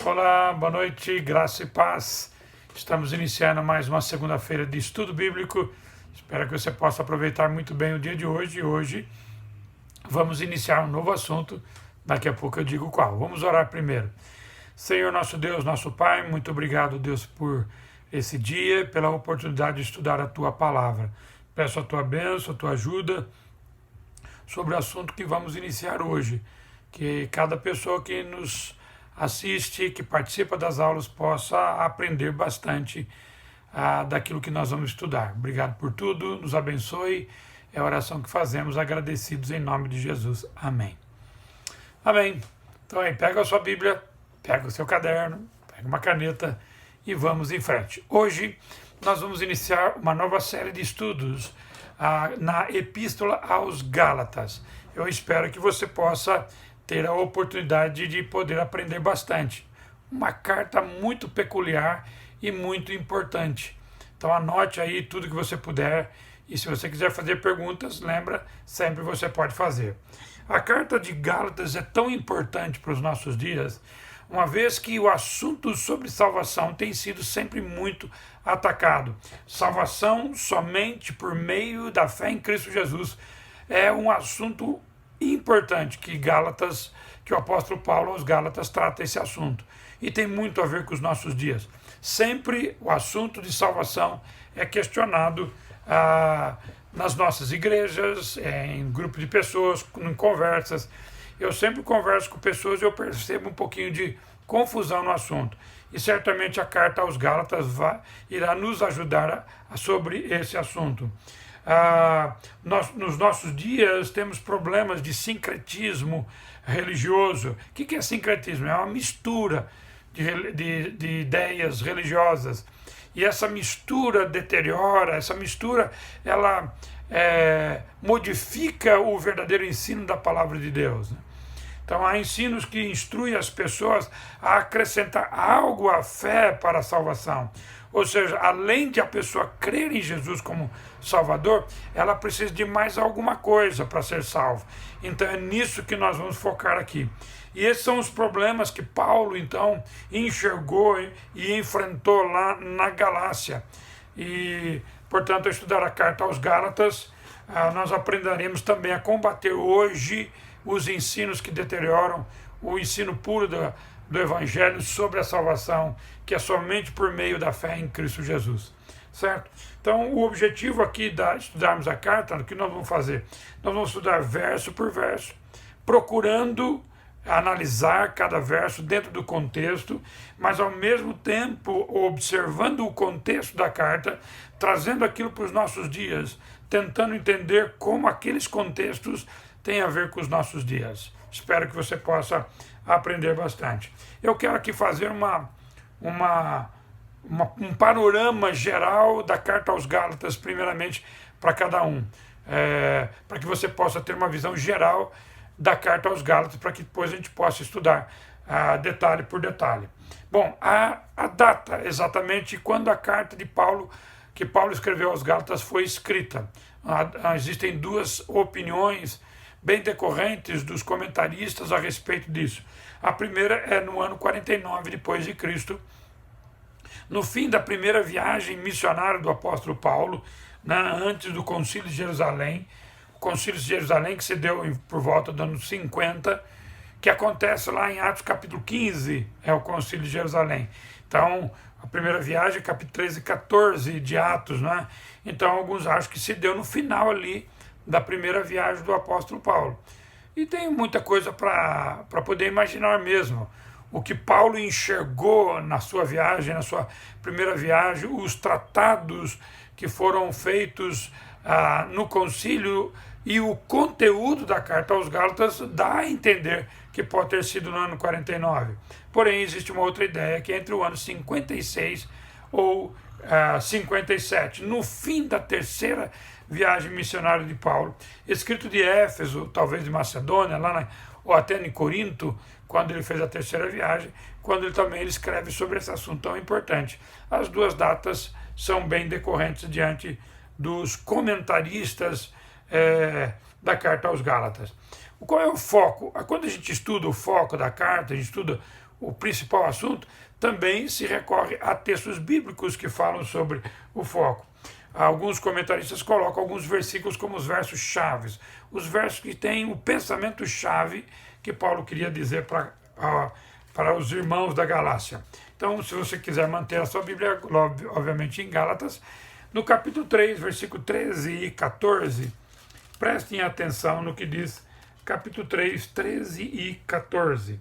Olá, boa noite, graça e paz. Estamos iniciando mais uma segunda-feira de estudo bíblico. Espero que você possa aproveitar muito bem o dia de hoje. Hoje vamos iniciar um novo assunto. Daqui a pouco eu digo qual. Vamos orar primeiro. Senhor nosso Deus, nosso Pai, muito obrigado, Deus, por esse dia, pela oportunidade de estudar a Tua Palavra. Peço a Tua bênção, a Tua ajuda sobre o assunto que vamos iniciar hoje. Que cada pessoa que nos assiste, que participa das aulas, possa aprender bastante daquilo que nós vamos estudar. Obrigado por tudo, nos abençoe. É a oração que fazemos, agradecidos em nome de Jesus. Amém. Amém. Então aí, pega a sua Bíblia, pega o seu caderno, pega uma caneta e vamos em frente. Hoje nós vamos iniciar uma nova série de estudos na Epístola aos Gálatas. Eu espero que você possa ter a oportunidade de poder aprender bastante. Uma carta muito peculiar e muito importante. Então anote aí tudo que você puder e se você quiser fazer perguntas, lembra, sempre você pode fazer. A carta de Gálatas é tão importante para os nossos dias, uma vez que o assunto sobre salvação tem sido sempre muito atacado. Salvação somente por meio da fé em Cristo Jesus é um assunto importante que o apóstolo Paulo aos Gálatas trata esse assunto. E tem muito a ver com os nossos dias. Sempre o assunto de salvação é questionado nas nossas igrejas, em grupo de pessoas, em conversas. Eu sempre converso com pessoas e eu percebo um pouquinho de confusão no assunto. E certamente a carta aos Gálatas irá nos ajudar sobre esse assunto. Nos nossos dias temos problemas de sincretismo religioso. O que é sincretismo? É uma mistura de ideias religiosas. E essa mistura deteriora, essa mistura ela modifica o verdadeiro ensino da palavra de Deus. Então há ensinos que instruem as pessoas a acrescentar algo à fé para a salvação. Ou seja, além de a pessoa crer em Jesus como Salvador, ela precisa de mais alguma coisa para ser salva. Então é nisso que nós vamos focar aqui. E esses são os problemas que Paulo, então, enxergou e enfrentou lá na Galácia. E, portanto, ao estudar a carta aos Gálatas, nós aprenderemos também a combater hoje os ensinos que deterioram o ensino puro do Evangelho sobre a salvação, que é somente por meio da fé em Cristo Jesus. Certo? Então, o objetivo aqui de estudarmos a carta, o que nós vamos fazer? Nós vamos estudar verso por verso, procurando analisar cada verso dentro do contexto, mas ao mesmo tempo observando o contexto da carta, trazendo aquilo para os nossos dias, tentando entender como aqueles contextos têm a ver com os nossos dias. Espero que você possa aprender bastante. Eu quero aqui fazer um panorama geral da carta aos Gálatas, primeiramente, para cada um, para que você possa ter uma visão geral da carta aos Gálatas, para que depois a gente possa estudar detalhe por detalhe. Bom, a data exatamente quando a carta que Paulo escreveu aos Gálatas foi escrita. Existem duas opiniões bem decorrentes dos comentaristas a respeito disso. A primeira é no ano 49 depois de Cristo, no fim da primeira viagem missionária do apóstolo Paulo, antes do Concílio de Jerusalém. O Concílio de Jerusalém que se deu por volta dos anos 50, que acontece lá em Atos capítulo 15, é o Concílio de Jerusalém. Então, a primeira viagem, capítulo 13 e 14 de Atos, né? Então, alguns acham que se deu no final ali da primeira viagem do apóstolo Paulo. E tem muita coisa para poder imaginar mesmo. O que Paulo enxergou na sua viagem, na sua primeira viagem, os tratados que foram feitos no concílio e o conteúdo da carta aos Gálatas dá a entender que pode ter sido no ano 49. Porém, existe uma outra ideia que é entre o ano 56 ou 57, no fim da terceira viagem missionária de Paulo, escrito de Éfeso, talvez de Macedônia, ou até em Corinto, quando ele fez a terceira viagem, quando ele escreve sobre esse assunto tão importante. As duas datas são bem decorrentes diante dos comentaristas da carta aos Gálatas. Qual é o foco? Quando a gente estuda o foco da carta, a gente estuda o principal assunto, também se recorre a textos bíblicos que falam sobre o foco. Alguns comentaristas colocam alguns versículos como os versos chaves, os versos que têm o pensamento chave que Paulo queria dizer para os irmãos da Galácia. Então, se você quiser manter a sua Bíblia, obviamente em Gálatas, no capítulo 3, versículo 13 e 14, prestem atenção no que diz capítulo 3, 13 e 14.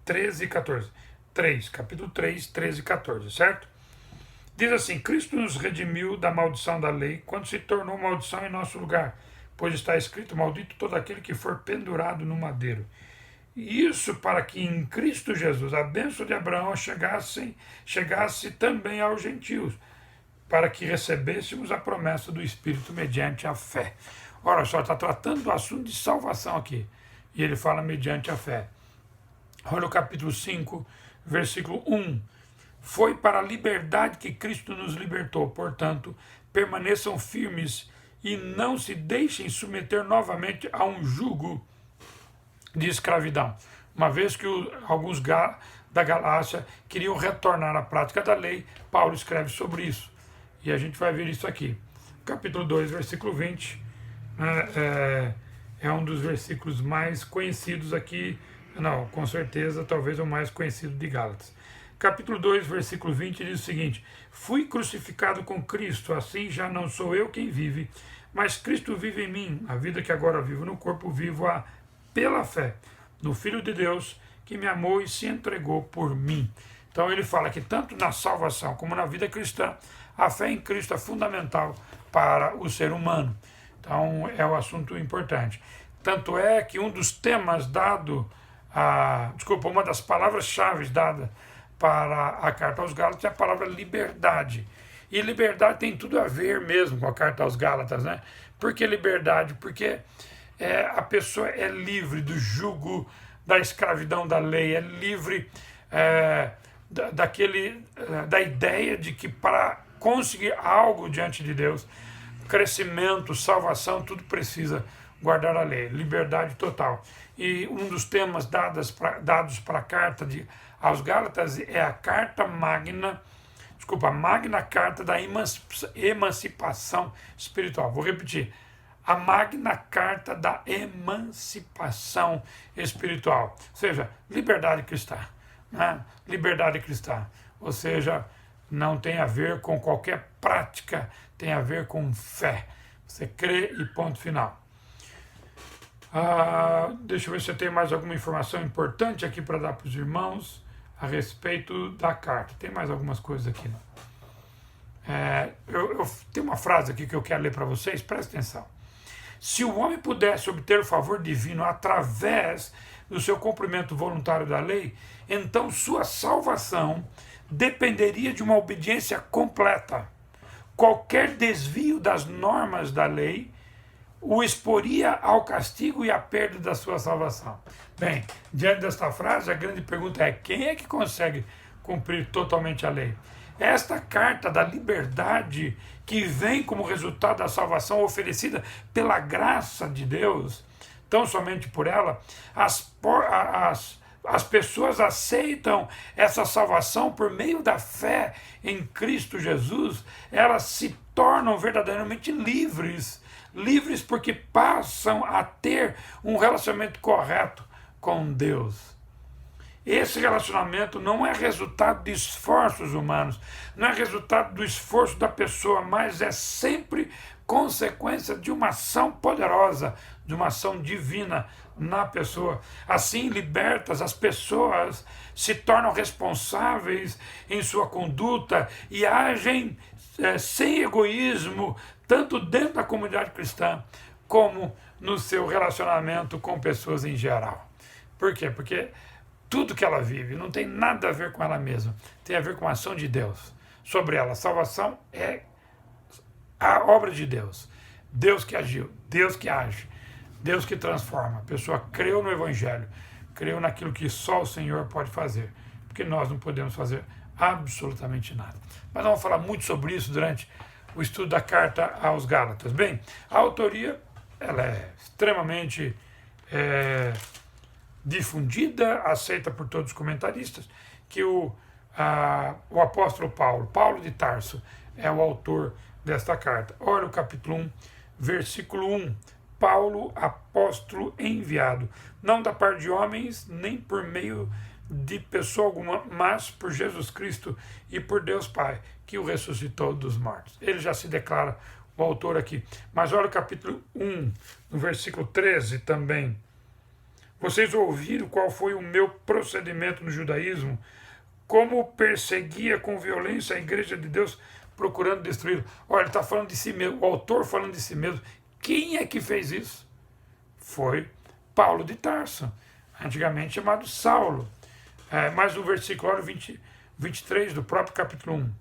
13 e 14. 3, capítulo 3, 13 e 14, certo? Diz assim: Cristo nos redimiu da maldição da lei, quando se tornou maldição em nosso lugar, pois está escrito: maldito todo aquele que for pendurado no madeiro. Isso para que em Cristo Jesus a bênção de Abraão chegasse também aos gentios, para que recebêssemos a promessa do Espírito mediante a fé. Ora só, está tratando do assunto de salvação aqui, e ele fala mediante a fé. Olha o capítulo 5, versículo 1. Foi para a liberdade que Cristo nos libertou, portanto, permaneçam firmes e não se deixem submeter novamente a um jugo de escravidão, uma vez que alguns da Galácia queriam retornar à prática da lei. Paulo escreve sobre isso, e a gente vai ver isso aqui. Capítulo 2, versículo 20, é um dos versículos mais conhecidos aqui, não, com certeza, talvez o mais conhecido de Gálatas. Capítulo 2, versículo 20 diz o seguinte: fui crucificado com Cristo, assim já não sou eu quem vive, mas Cristo vive em mim. A vida que agora vivo no corpo, vivo-a pela fé no Filho de Deus, que me amou e se entregou por mim. Então ele fala que tanto na salvação como na vida cristã, a fé em Cristo é fundamental para o ser humano. Então é um assunto importante. Tanto é que um dos temas uma das palavras-chave dadas para a carta aos Gálatas é a palavra liberdade. E liberdade tem tudo a ver mesmo com a carta aos Gálatas, né? Por que liberdade? Porque a pessoa é livre do jugo da escravidão da lei, é livre da ideia de que para conseguir algo diante de Deus, crescimento, salvação, tudo precisa guardar a lei, liberdade total. E um dos temas dados para a carta aos Gálatas é a Magna Carta da Emancipação Espiritual. Vou repetir: a Magna Carta da Emancipação Espiritual, ou seja, liberdade cristã, né? Liberdade cristã, ou seja, não tem a ver com qualquer prática, tem a ver com fé. Você crê e ponto final. Deixa eu ver se eu tenho mais alguma informação importante aqui para dar para os irmãos a respeito da carta. Tem mais algumas coisas aqui, não? Eu tenho uma frase aqui que eu quero ler para vocês, presta atenção. Se o homem pudesse obter o favor divino através do seu cumprimento voluntário da lei, então sua salvação dependeria de uma obediência completa. Qualquer desvio das normas da lei o exporia ao castigo e à perda da sua salvação. Bem, diante desta frase, a grande pergunta é: quem é que consegue cumprir totalmente a lei? Esta carta da liberdade, que vem como resultado da salvação oferecida pela graça de Deus, tão somente por ela, as pessoas aceitam essa salvação por meio da fé em Cristo Jesus. Elas se tornam verdadeiramente livres porque passam a ter um relacionamento correto com Deus. Esse relacionamento não é resultado de esforços humanos, não é resultado do esforço da pessoa, mas é sempre consequência de uma ação poderosa, de uma ação divina na pessoa. Assim, libertas, as pessoas se tornam responsáveis em sua conduta e agem sem egoísmo, tanto dentro da comunidade cristã, como no seu relacionamento com pessoas em geral. Por quê? Porque tudo que ela vive não tem nada a ver com ela mesma, tem a ver com a ação de Deus sobre ela. A salvação é a obra de Deus. Deus que agiu, Deus que age, Deus que transforma. A pessoa creu no Evangelho, creu naquilo que só o Senhor pode fazer, porque nós não podemos fazer absolutamente nada. Mas vamos falar muito sobre isso durante o estudo da carta aos Gálatas. Bem, a autoria ela é extremamente difundida, aceita por todos os comentaristas, que o apóstolo Paulo de Tarso, é o autor desta carta. Olha o capítulo 1, versículo 1. Paulo, apóstolo enviado, não da parte de homens, nem por meio de pessoa alguma, mas por Jesus Cristo e por Deus Pai, que o ressuscitou dos mortos. Ele já se declara o autor aqui. Mas olha o capítulo 1, no versículo 13 também. Vocês ouviram qual foi o meu procedimento no judaísmo, como perseguia com violência a igreja de Deus, procurando destruí-lo. Olha, ele está falando de si mesmo, o autor falando de si mesmo. Quem é que fez isso? Foi Paulo de Tarso, antigamente chamado Saulo. Mais um versículo, olha 23 do próprio capítulo 1.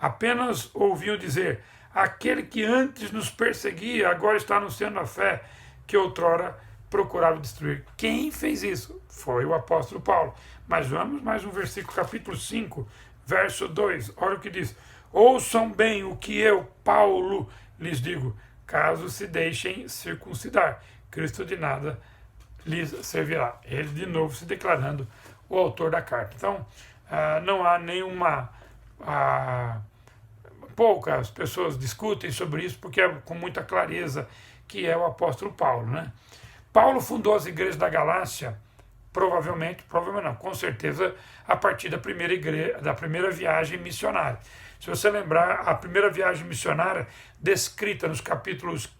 Apenas ouviam dizer, aquele que antes nos perseguia, agora está anunciando a fé que outrora procurava destruir. Quem fez isso? Foi o apóstolo Paulo. Mas vamos mais um versículo, capítulo 5, verso 2. Olha o que diz. Ouçam bem o que eu, Paulo, lhes digo, caso se deixem circuncidar. Cristo de nada lhes servirá. Ele de novo se declarando o autor da carta. Então, não há nenhuma... poucas pessoas discutem sobre isso, porque é com muita clareza que é o apóstolo Paulo, né? Paulo fundou as igrejas da Galácia, provavelmente não, com certeza, a partir da primeira viagem missionária. Se você lembrar, a primeira viagem missionária, descrita nos capítulos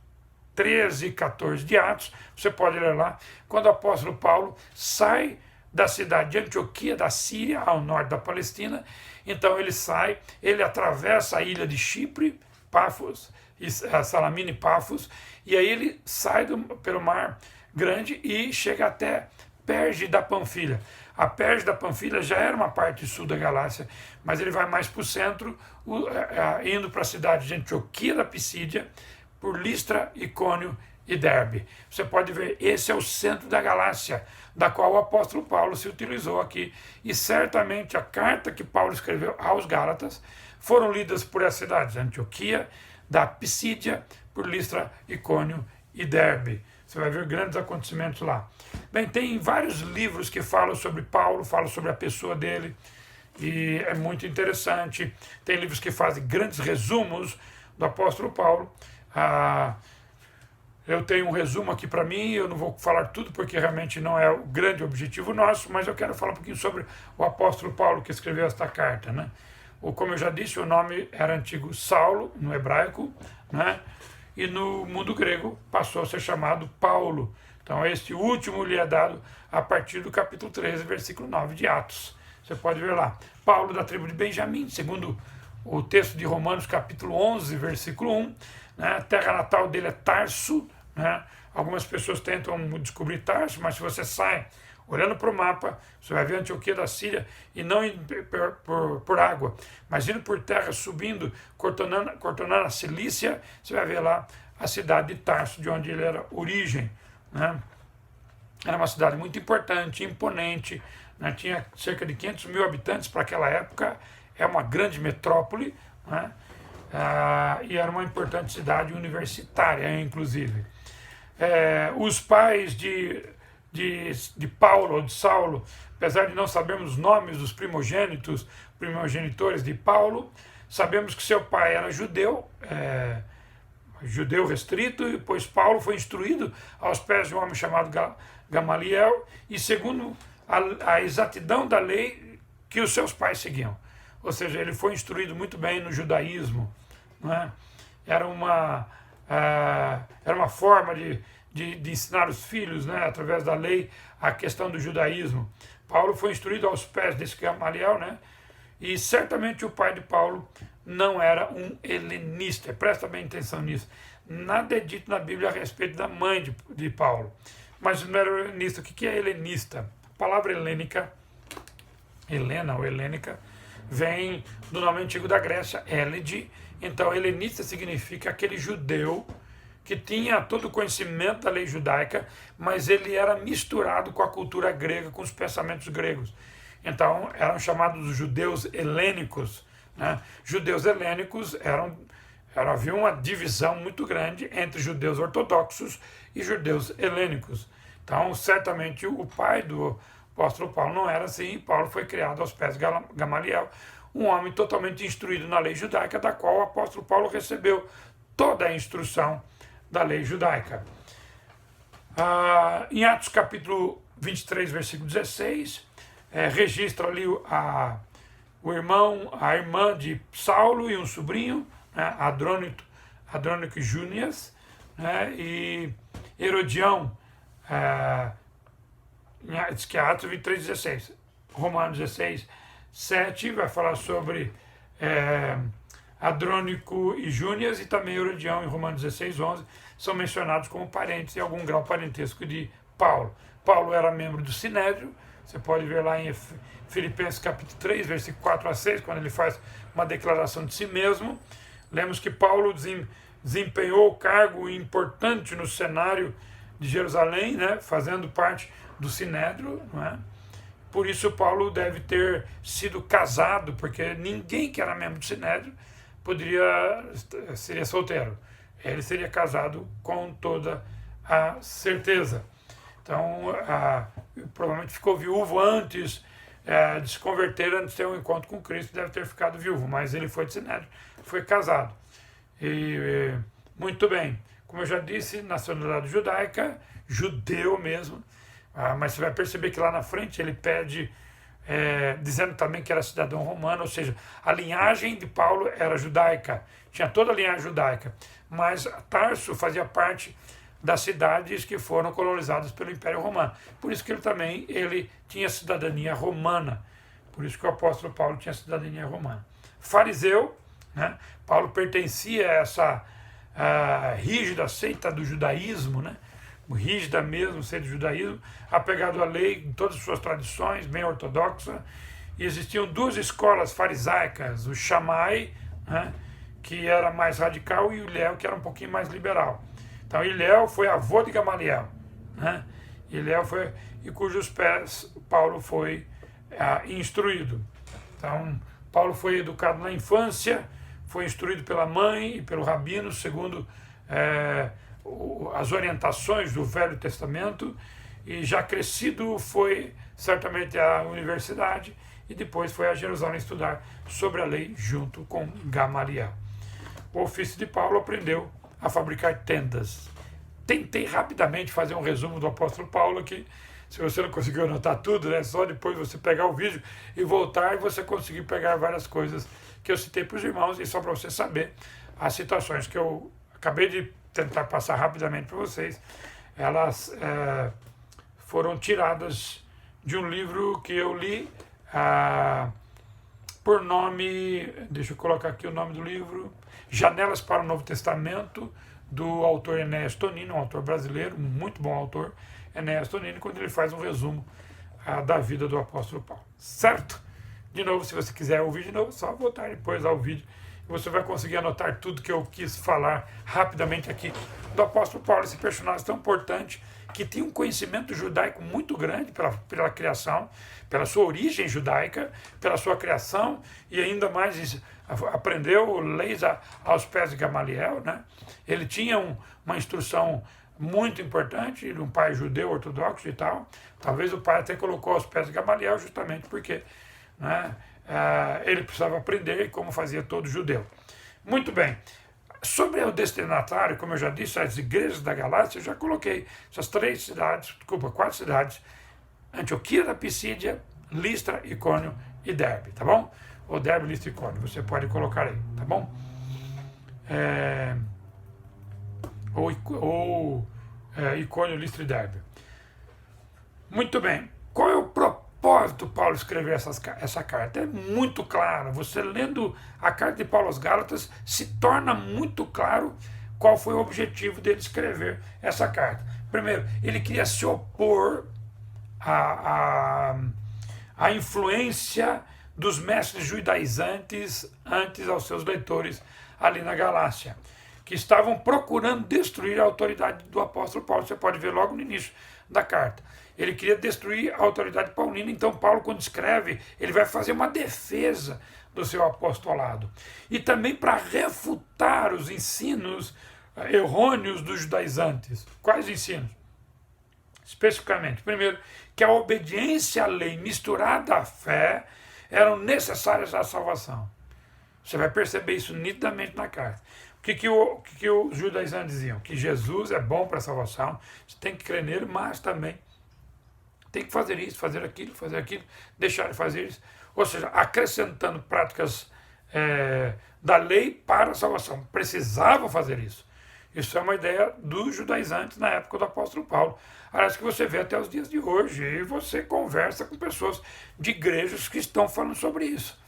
13 e 14 de Atos, você pode ler lá, quando o apóstolo Paulo sai da cidade de Antioquia, da Síria, ao norte da Palestina. Então ele sai, ele atravessa a ilha de Chipre, Pafos, Salamina e Pafos, e aí ele sai pelo Mar Grande e chega até Perge da Panfilha. A Perge da Panfilha já era uma parte sul da Galácia, mas ele vai mais para o centro, indo para a cidade de Antioquia da Pisídia, por Listra, Icônio e Derbe. Você pode ver, esse é o centro da Galácia, da qual o apóstolo Paulo se utilizou aqui. E certamente a carta que Paulo escreveu aos Gálatas foram lidas por essas cidades, Antioquia, da Pisídia, por Listra, Icônio e Derbe. Você vai ver grandes acontecimentos lá. Bem, tem vários livros que falam sobre Paulo, falam sobre a pessoa dele, e é muito interessante. Tem livros que fazem grandes resumos do apóstolo Paulo. Eu tenho um resumo aqui para mim, eu não vou falar tudo porque realmente não é o grande objetivo nosso, mas eu quero falar um pouquinho sobre o apóstolo Paulo que escreveu esta carta, né? Como eu já disse, o nome era antigo Saulo, no hebraico, né? E no mundo grego passou a ser chamado Paulo. Então este último lhe é dado a partir do capítulo 13, versículo 9 de Atos. Você pode ver lá. Paulo da tribo de Benjamim, segundo o texto de Romanos, capítulo 11, versículo 1. Né? A terra natal dele é Tarso. Né? Algumas pessoas tentam descobrir Tarso, mas se você sai olhando para o mapa, você vai ver Antioquia da Síria, e não por água, mas indo por terra, subindo, contornando a Cilícia, você vai ver lá a cidade de Tarso, de onde ele era origem. Né? Era uma cidade muito importante, imponente, né? Tinha cerca de 500 mil habitantes para aquela época, é uma grande metrópole, né? E era uma importante cidade universitária, inclusive. Os pais de Paulo ou de Saulo, apesar de não sabermos os nomes dos primogenitores de Paulo, sabemos que seu pai era judeu, judeu restrito, pois Paulo foi instruído aos pés de um homem chamado Gamaliel, e segundo a exatidão da lei que os seus pais seguiam. Ou seja, ele foi instruído muito bem no judaísmo. Né? Era uma forma de ensinar os filhos, né, através da lei, a questão do judaísmo. Paulo foi instruído aos pés desse Gamaliel, né, e certamente o pai de Paulo não era um helenista. Presta bem atenção nisso. Nada é dito na Bíblia a respeito da mãe de Paulo. Mas não era helenista. O que é helenista? A palavra helênica, Helena ou helênica, vem do nome antigo da Grécia, Hélide. Então, helenista significa aquele judeu que tinha todo o conhecimento da lei judaica, mas ele era misturado com a cultura grega, com os pensamentos gregos. Então, eram chamados os judeus helênicos. Né? Judeus helênicos eram Havia uma divisão muito grande entre judeus ortodoxos e judeus helênicos. Então, certamente, o pai do apóstolo Paulo não era assim. Paulo foi criado aos pés de Gamaliel, um homem totalmente instruído na lei judaica, da qual o apóstolo Paulo recebeu toda a instrução da lei judaica. Em Atos capítulo 23, versículo 16, registra ali o irmão, a irmã de Saulo e um sobrinho, né, Adrônico e Júnias, né, e Herodião, diz que é Atos 23, 16. Romanos 16, 7 vai falar sobre Adrônico e Júnias, e também Herodião em Romanos 16, 11, são mencionados como parentes em algum grau parentesco de Paulo. Paulo era membro do Sinédrio, você pode ver lá em Filipenses capítulo 3, versículo 4 a 6, quando ele faz uma declaração de si mesmo. Lemos que Paulo desempenhou cargo importante no cenário de Jerusalém, né, fazendo parte do Sinédrio, não é? Por isso Paulo deve ter sido casado, porque ninguém que era membro do Sinédrio seria solteiro. Ele seria casado com toda a certeza. Então, provavelmente ficou viúvo antes de se converter, antes de ter um encontro com Cristo, deve ter ficado viúvo, mas ele foi de Sinédrio, foi casado. Muito bem, como eu já disse, nacionalidade judaica, judeu mesmo, mas você vai perceber que lá na frente ele pede, dizendo também que era cidadão romano, ou seja, a linhagem de Paulo era judaica, tinha toda a linhagem judaica, mas Tarso fazia parte das cidades que foram colonizadas pelo Império Romano. Por isso que ele tinha cidadania romana, por isso que o apóstolo Paulo tinha cidadania romana. Fariseu, né? Paulo pertencia a essa rígida seita do judaísmo, né? Rígida mesmo seita do judaísmo, apegado à lei, em todas as suas tradições, bem ortodoxa. E existiam duas escolas farisaicas, o Shammai, né, que era mais radical, e o Hilel, que era um pouquinho mais liberal. Então, Hilel foi avô de Gamaliel, né? Hilel foi, e cujos pés Paulo foi instruído. Então, Paulo foi educado na infância, foi instruído pela mãe e pelo rabino, segundo as orientações do Velho Testamento, e já crescido foi certamente à universidade e depois foi a Jerusalém estudar sobre a lei junto com Gamaliel. O ofício de Paulo aprendeu a fabricar tendas. Tentei rapidamente fazer um resumo do apóstolo Paulo aqui. Se você não conseguiu anotar tudo, né, só depois você pegar o vídeo e voltar e você conseguir pegar várias coisas que eu citei para os irmãos, e só para você saber as situações que eu acabei de tentar passar rapidamente para vocês, elas foram tiradas de um livro que eu li por nome, deixa eu colocar aqui o nome do livro, Janelas para o Novo Testamento, do autor Enéas Tonini, um autor brasileiro, muito bom autor, Enéas Tonini, quando ele faz um resumo da vida do apóstolo Paulo. Certo? De novo, se você quiser ouvir de novo, é só voltar depois ao vídeo e você vai conseguir anotar tudo que eu quis falar rapidamente aqui do apóstolo Paulo, esse personagem tão importante, que tinha um conhecimento judaico muito grande pela criação, pela sua origem judaica, pela sua criação, e ainda mais aprendeu leis aos pés de Gamaliel, né? Ele tinha uma instrução muito importante, um pai judeu ortodoxo e tal. Talvez o pai até colocou aos pés de Gamaliel justamente porque, né, ele precisava aprender como fazia todo judeu. Muito bem. Sobre o destinatário, como eu já disse, as igrejas da Galácia, eu já coloquei essas 4 cidades, Antioquia da Pisídia, Listra, Icônio e Derbe, tá bom? Ou Derbe, Listra e Icônio, você pode colocar aí, tá bom? Icônio, Listra e Derbe. Muito bem. Qual é o propósito de Paulo escrever essa carta? É muito claro. Você lendo a carta de Paulo aos Gálatas, se torna muito claro qual foi o objetivo dele escrever essa carta. Primeiro, ele queria se opor à influência dos mestres judaizantes antes aos seus leitores ali na Galácia. que estavam procurando destruir a autoridade do apóstolo Paulo. Você pode ver logo no início da carta. Ele queria destruir a autoridade paulina, então Paulo, quando escreve, ele vai fazer uma defesa do seu apostolado. E também para refutar os ensinos errôneos dos judaizantes. Quais ensinos? Especificamente, primeiro, que a obediência à lei misturada à fé eram necessárias à salvação. Você vai perceber isso nitidamente na carta. O que os judaizantes diziam? Que Jesus é bom para a salvação, você tem que crer nele, mas também tem que fazer isso, fazer aquilo, deixar de fazer isso. Ou seja, acrescentando práticas da lei para a salvação. Precisavam fazer isso. Isso é uma ideia dos judaizantes na época do apóstolo Paulo. Aliás, que você vê até os dias de hoje. E você conversa com pessoas de igrejas que estão falando sobre isso.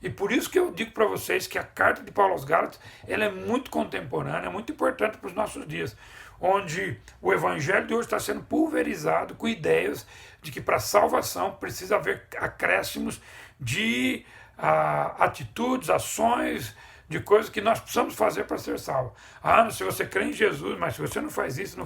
E por isso que eu digo para vocês que a carta de Paulo aos Gálatas ela é muito contemporânea, é muito importante para os nossos dias, onde o evangelho de hoje está sendo pulverizado com ideias de que para a salvação precisa haver acréscimos de atitudes, ações, de coisas que nós precisamos fazer para ser salvo. Se você crê em Jesus, mas se você não faz isso,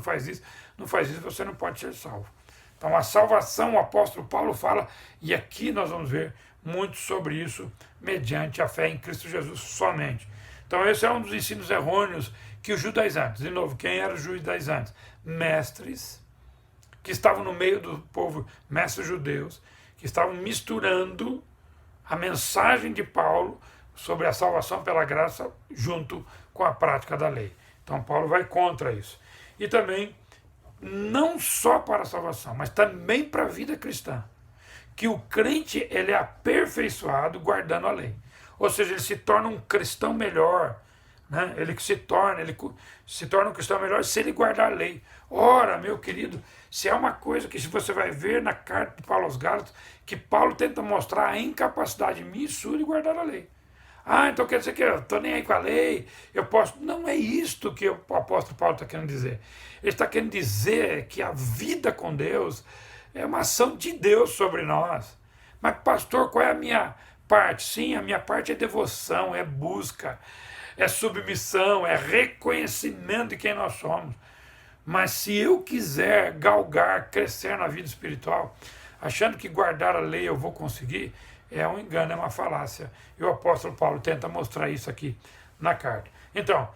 você não pode ser salvo. Então a salvação, o apóstolo Paulo fala, e aqui nós vamos ver muito sobre isso, mediante a fé em Cristo Jesus somente. Então esse é um dos ensinos errôneos que os judaizantes, de novo, quem eram os judaizantes? Mestres, que estavam no meio do povo, mestres judeus, que estavam misturando a mensagem de Paulo sobre a salvação pela graça junto com a prática da lei. Então Paulo vai contra isso. E também, não só para a salvação, mas também para a vida cristã, que o crente ele é aperfeiçoado guardando a lei. Ou seja, ele se torna um cristão melhor, né? Ele se torna um cristão melhor se ele guardar a lei. Ora, meu querido, se é uma coisa que você vai ver na carta de Paulo aos Gálatas, que Paulo tenta mostrar a incapacidade minha e sua de guardar a lei. Então quer dizer que eu estou nem aí com a lei, eu posso... Não é isto que o apóstolo Paulo está querendo dizer. Ele está querendo dizer que a vida com Deus é uma ação de Deus sobre nós. Mas, pastor, qual é a minha parte? Sim, a minha parte é devoção, é busca, é submissão, é reconhecimento de quem nós somos. Mas se eu quiser galgar, crescer na vida espiritual, achando que guardar a lei eu vou conseguir, é um engano, é uma falácia. E o apóstolo Paulo tenta mostrar isso aqui na carta. Então,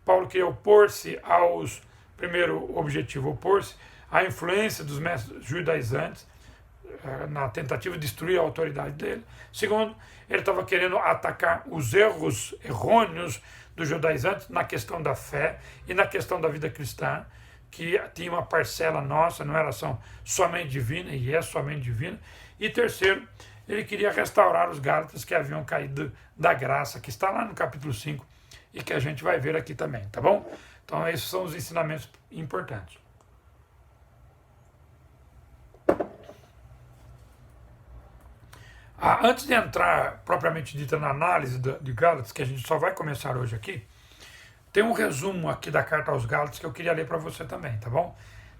Paulo queria opor-se aos... Primeiro objetivo, opor-se à influência dos mestres judaizantes, na tentativa de destruir a autoridade dele. Segundo, ele estava querendo atacar os erros errôneos dos judaizantes na questão da fé e na questão da vida cristã, que tinha uma parcela nossa, não era somente divina, e é somente divina. E terceiro, ele queria restaurar os gálatas que haviam caído da graça, que está lá no capítulo 5, e que a gente vai ver aqui também, tá bom? Então esses são os ensinamentos importantes. Antes de entrar propriamente dita na análise de Gálatas, que a gente só vai começar hoje aqui, tem um resumo aqui da carta aos Gálatas que eu queria ler para você também, tá bom?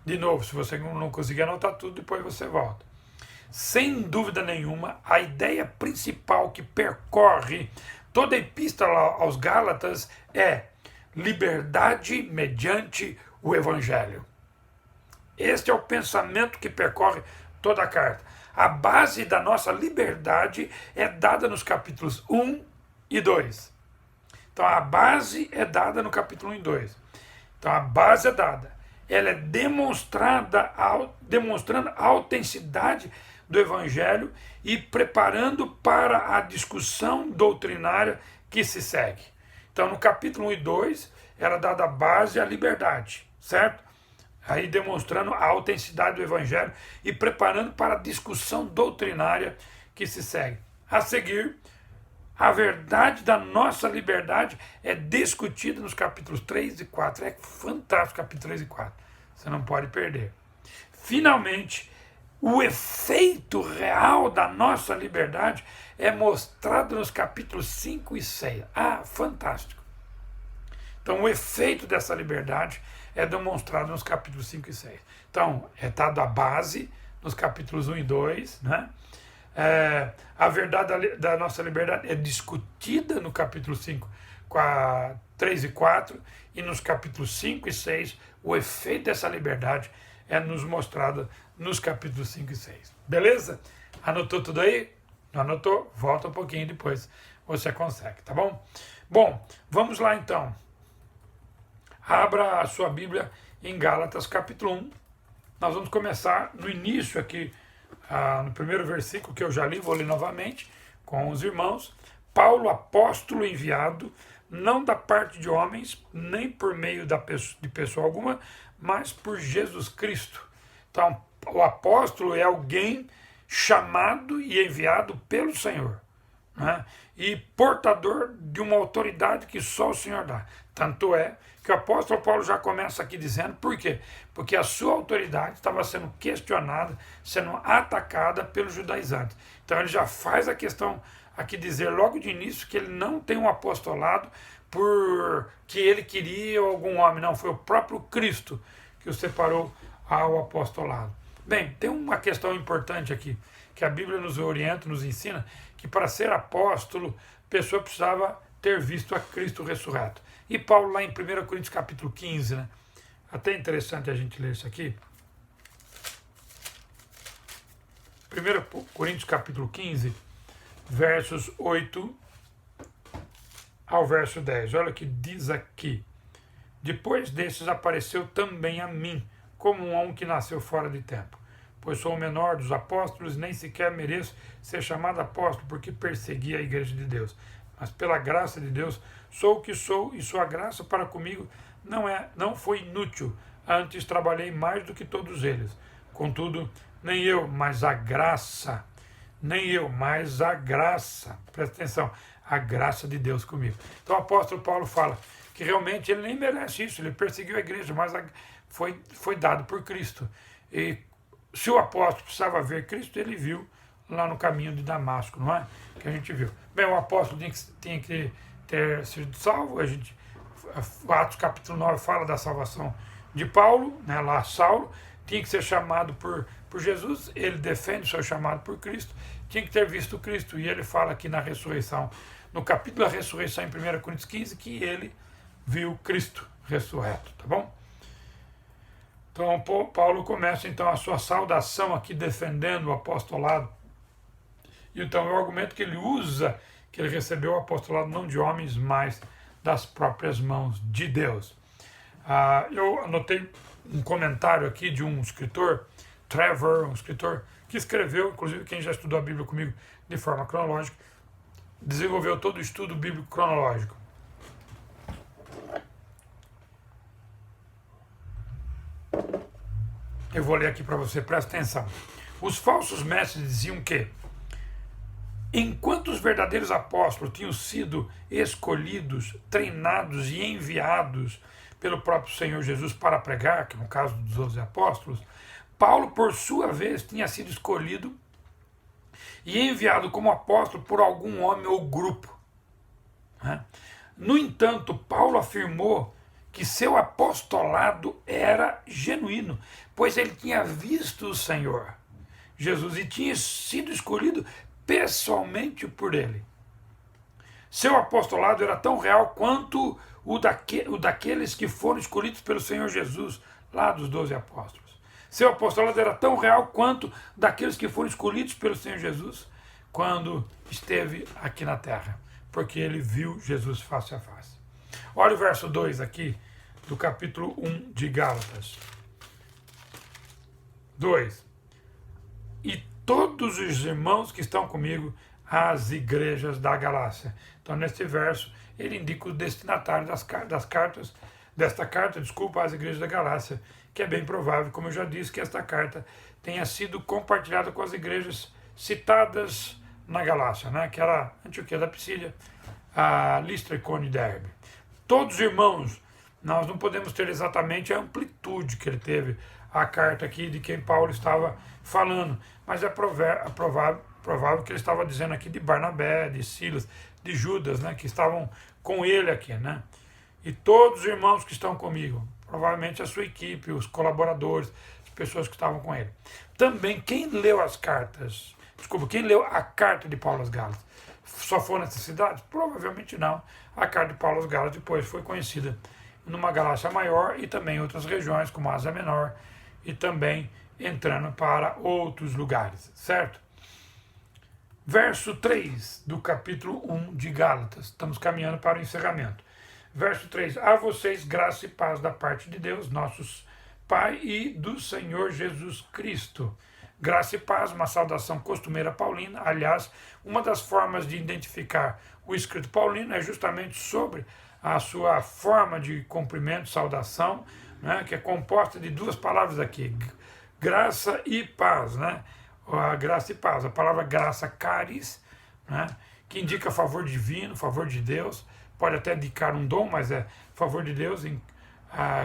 De novo, se você não conseguir anotar tudo, depois você volta. Sem dúvida nenhuma, a ideia principal que percorre toda a epístola aos Gálatas é liberdade mediante o Evangelho. Este é o pensamento que percorre toda a carta. A base da nossa liberdade é dada nos capítulos 1 e 2. Então a base é dada no capítulo 1 e 2. Então a base é dada. Ela é demonstrando a autenticidade do Evangelho e preparando para a discussão doutrinária que se segue. Então no capítulo 1 e 2 era dada a base à liberdade, certo? Aí demonstrando a autenticidade do Evangelho e preparando para a discussão doutrinária que se segue. A seguir, a verdade da nossa liberdade é discutida nos capítulos 3 e 4. É fantástico capítulo 3 e 4. Você não pode perder. Finalmente, o efeito real da nossa liberdade é mostrado nos capítulos 5 e 6. Fantástico. Então, o efeito dessa liberdade é demonstrado nos capítulos 5 e 6. Então, é dado a base nos capítulos 1 e 2, né? A verdade da nossa liberdade é discutida no capítulo 5 com a 3 e 4, e nos capítulos 5 e 6, o efeito dessa liberdade é nos mostrado nos capítulos 5 e 6. Beleza? Anotou tudo aí? Não anotou? Volta um pouquinho depois, você consegue, tá bom? Bom, vamos lá então. Abra a sua Bíblia em Gálatas capítulo 1. Nós vamos começar no início aqui, no primeiro versículo que eu já li, vou ler novamente com os irmãos. Paulo, apóstolo enviado, não da parte de homens, nem por meio de pessoa alguma, mas por Jesus Cristo. Então, o apóstolo é alguém chamado e enviado pelo Senhor, né? E portador de uma autoridade que só o Senhor dá. Tanto é que o apóstolo Paulo já começa aqui dizendo, por quê? Porque a sua autoridade estava sendo questionada, sendo atacada pelos judaizantes. Então ele já faz a questão aqui dizer logo de início que ele não tem um apostolado porque ele queria algum homem, não, foi o próprio Cristo que o separou ao apostolado. Bem, tem uma questão importante aqui, que a Bíblia nos orienta, nos ensina, que para ser apóstolo, a pessoa precisava ter visto a Cristo ressurreto. E Paulo lá em 1 Coríntios capítulo 15, né? Até interessante a gente ler isso aqui. 1 Coríntios capítulo 15, versos 8 ao verso 10. Olha o que diz aqui. Depois desses apareceu também a mim, como um que nasceu fora de tempo. Pois sou o menor dos apóstolos, nem sequer mereço ser chamado apóstolo, porque persegui a igreja de Deus. Mas pela graça de Deus sou o que sou, e sua graça para comigo não foi inútil. Antes trabalhei mais do que todos eles. Contudo, nem eu, mas a graça. Presta atenção, a graça de Deus comigo. Então o apóstolo Paulo fala que realmente ele nem merece isso, ele perseguiu a igreja, mas foi dado por Cristo. E se o apóstolo precisava ver Cristo, ele viu lá no caminho de Damasco, não é? Que a gente viu. Bem, o apóstolo tinha que ter sido salvo. Atos capítulo 9 fala da salvação de Paulo, né? Lá Saulo tinha que ser chamado por Jesus, ele defende o seu chamado por Cristo, tinha que ter visto Cristo, e ele fala aqui na ressurreição, no capítulo da ressurreição em 1 Coríntios 15, que ele viu Cristo ressurreto, tá bom? Então, Paulo começa então a sua saudação aqui defendendo o apostolado. E então é o argumento que ele usa, que ele recebeu o apostolado não de homens, mas das próprias mãos de Deus. Eu anotei um comentário aqui de um escritor, Trevor, um escritor que escreveu, inclusive quem já estudou a Bíblia comigo de forma cronológica, desenvolveu todo o estudo bíblico cronológico. Eu vou ler aqui para você, presta atenção. Os falsos mestres diziam que, enquanto os verdadeiros apóstolos tinham sido escolhidos, treinados e enviados pelo próprio Senhor Jesus para pregar, que no caso dos 12 apóstolos, Paulo, por sua vez, tinha sido escolhido e enviado como apóstolo por algum homem ou grupo, né? No entanto, Paulo afirmou que seu apostolado era genuíno, pois ele tinha visto o Senhor Jesus e tinha sido escolhido pessoalmente por ele. Seu apostolado era tão real quanto o daqueles que foram escolhidos pelo Senhor Jesus, lá dos 12 apóstolos. Seu apostolado era tão real quanto daqueles que foram escolhidos pelo Senhor Jesus quando esteve aqui na terra, porque ele viu Jesus face a face. Olha o verso 2 aqui, do capítulo 1 de Gálatas. 2. E todos os irmãos que estão comigo, as igrejas da Galácia. Então, neste verso, ele indica o destinatário desta carta, às igrejas da Galácia, que é bem provável, como eu já disse, que esta carta tenha sido compartilhada com as igrejas citadas na Galácia, né? Que era Antioquia da Psídia, a Listra, Icônio e Derbe. Todos os irmãos, nós não podemos ter exatamente a amplitude que ele teve a carta aqui de quem Paulo estava falando, mas é provável que ele estava dizendo aqui de Barnabé, de Silas, de Judas, né, que estavam com ele aqui, né? E todos os irmãos que estão comigo, provavelmente a sua equipe, os colaboradores, as pessoas que estavam com ele. Também quem leu a carta de Paulo às Gálatas só for nessas cidades? Provavelmente não. A carta de Paulo aos Gálatas depois foi conhecida numa Galácia maior e também em outras regiões, como Ásia Menor, e também entrando para outros lugares, certo? Verso 3 do capítulo 1 de Gálatas. Estamos caminhando para o encerramento. Verso 3. A vocês graça e paz da parte de Deus, nossos Pai, e do Senhor Jesus Cristo. Graça e paz, uma saudação costumeira paulina. Aliás, uma das formas de identificar o escrito paulino é justamente sobre a sua forma de cumprimento, saudação, né, que é composta de duas palavras aqui, graça e paz, né? A graça e paz. A palavra graça, caris, né, que indica favor divino, favor de Deus, pode até indicar um dom, mas é favor de Deus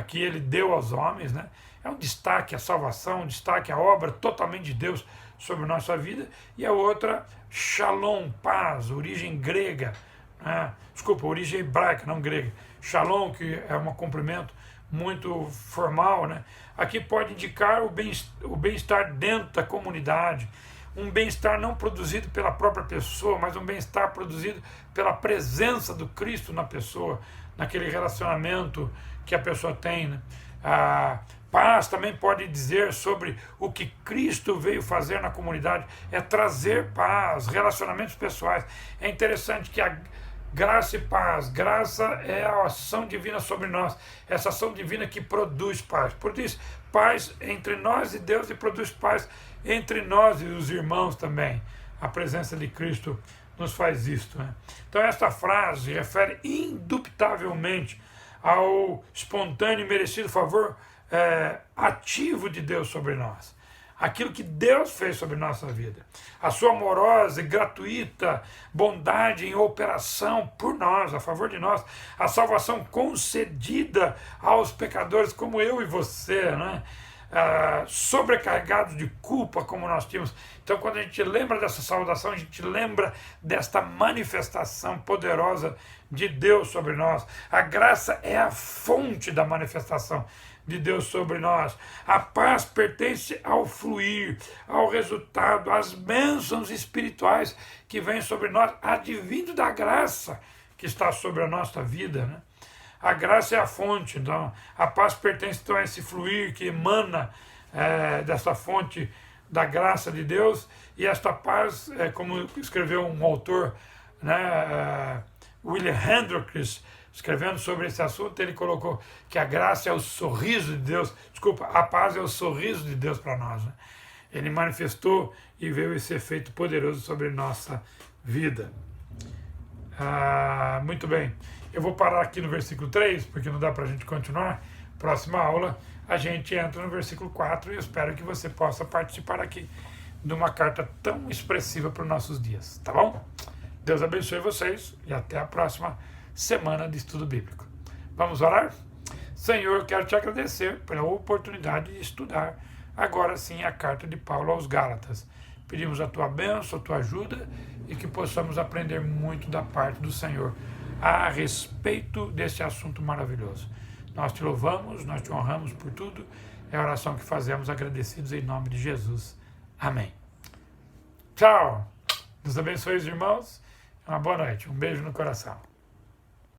que ele deu aos homens, né? É um destaque a salvação, um destaque a obra totalmente de Deus sobre a nossa vida. E a outra, shalom, paz, origem grega, né? Desculpa, origem hebraica, não grega. Shalom, que é um cumprimento muito formal, né? Aqui pode indicar o bem-estar dentro da comunidade, um bem-estar não produzido pela própria pessoa, mas um bem-estar produzido pela presença do Cristo na pessoa, naquele relacionamento que a pessoa tem, né? A paz também pode dizer sobre o que Cristo veio fazer na comunidade, é trazer paz, relacionamentos pessoais. É interessante que a graça e paz, graça é a ação divina sobre nós, essa ação divina que produz paz. Por isso, paz entre nós e Deus e produz paz entre nós e os irmãos também. A presença de Cristo nos faz isto, né? Então esta frase refere indubitavelmente ao espontâneo e merecido favor ativo de Deus sobre nós. Aquilo que Deus fez sobre nossa vida. A sua amorosa e gratuita bondade em operação por nós, a favor de nós. A salvação concedida aos pecadores como eu e você, né? Sobrecarregados de culpa como nós tínhamos. Então, quando a gente lembra dessa saudação, a gente lembra desta manifestação poderosa de Deus sobre nós. A graça é a fonte da manifestação de Deus sobre nós. A paz pertence ao fluir, ao resultado, às bênçãos espirituais que vêm sobre nós, advindo da graça que está sobre a nossa vida, né? A graça é a fonte, então a paz pertence então a esse fluir que emana dessa fonte da graça de Deus, e esta paz, como escreveu um autor, né, William Hendricks, escrevendo sobre esse assunto, ele colocou que a graça é o sorriso de Deus, a paz é o sorriso de Deus para nós, né? Ele manifestou e veio esse efeito poderoso sobre nossa vida. Muito bem, eu vou parar aqui no versículo 3, porque não dá para a gente continuar. Próxima aula a gente entra no versículo 4 e eu espero que você possa participar aqui de uma carta tão expressiva para os nossos dias, tá bom? Deus abençoe vocês e até a próxima semana de estudo bíblico. Vamos orar? Senhor, eu quero te agradecer pela oportunidade de estudar agora sim a carta de Paulo aos Gálatas. Pedimos a tua bênção, a tua ajuda e que possamos aprender muito da parte do Senhor a respeito desse assunto maravilhoso. Nós te louvamos, nós te honramos por tudo. É a oração que fazemos agradecidos em nome de Jesus. Amém. Tchau. Deus abençoe os irmãos. Uma boa noite. Um beijo no coração.